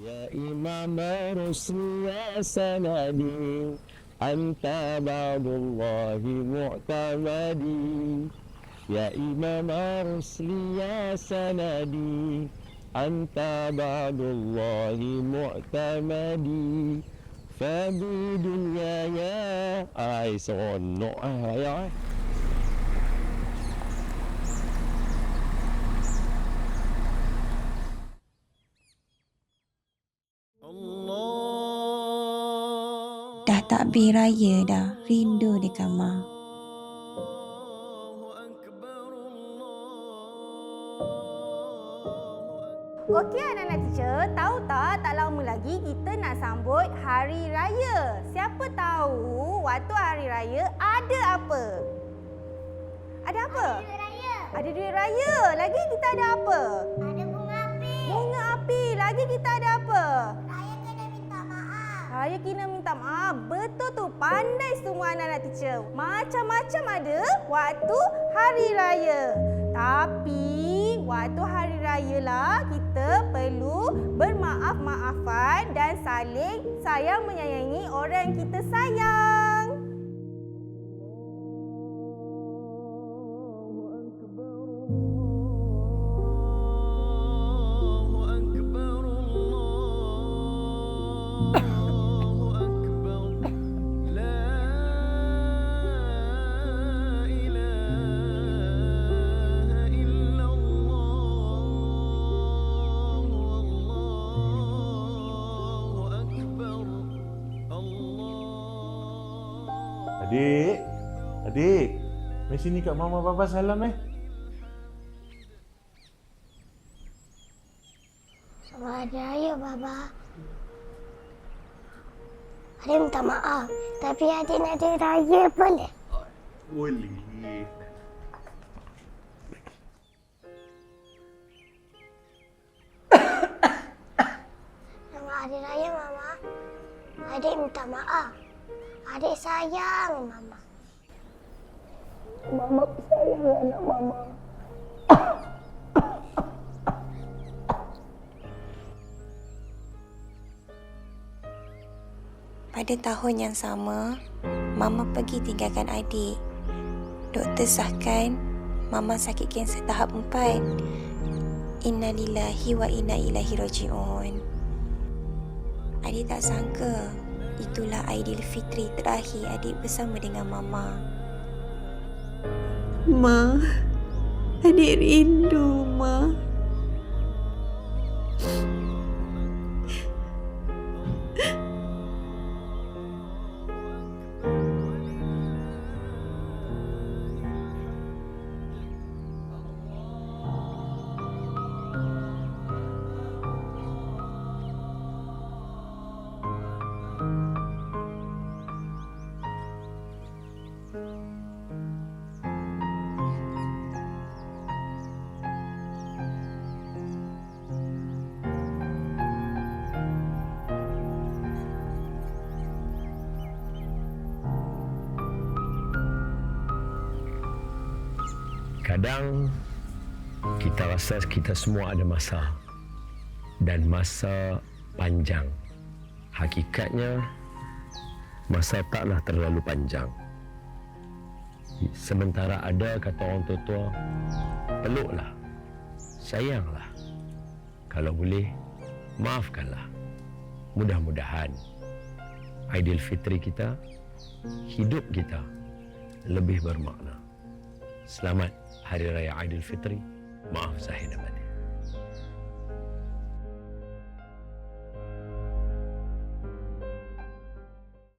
يا إمام الرسل يا سندي أنت بعد الله معتمدي يا إمام الرسل يا سندي أنت بعد الله معتمدي فبدنياي أي صنع يا Dah takbir raya dah, rindu di kamar. Okey anak-anak teacher, tahu tak lama lagi kita nak sambut Hari Raya. Siapa tahu waktu Hari Raya ada apa? Ada apa? Ada duit raya. Ada duit raya. Lagi kita ada apa? Ada bunga api. Bunga api. Lagi kita ada apa? Raya kena minta maaf. Raya kena minta maaf. Betul tu. Pandai semua anak-anak teacher. Macam-macam ada waktu Hari Raya. Tapi waktu Hari Raya lah kita perlu bermaaf-maafan dan saling sayang menyayangi orang yang kita sayang. Adik, mari sini kat mama papa salam Selamat Hari Raya, Baba. Adik minta maaf, tapi adik nak ada raya boleh? Boleh. Selamat Hari Raya, Mama. Adik minta maaf. Adik sayang Mama. Mama sayang anak Mama. Pada tahun yang sama, Mama pergi tinggalkan adik. Doktor sahkan Mama sakit kanser tahap 4. Innalillahi wa inna ilaihi raji'un. Adik tak sangka itulah Aidilfitri terakhir adik bersama dengan Mama. Ma, adik rindu, Ma. Kadang kita rasa kita semua ada masa dan masa panjang. Hakikatnya masa taklah terlalu panjang. Sementara ada kata orang tua-tua, peluklah, sayanglah. Kalau boleh, maafkanlah. Mudah-mudahan Aidilfitri kita, hidup kita lebih bermakna. Selamat Hari Raya Aidilfitri. Maaf zahir dan batin.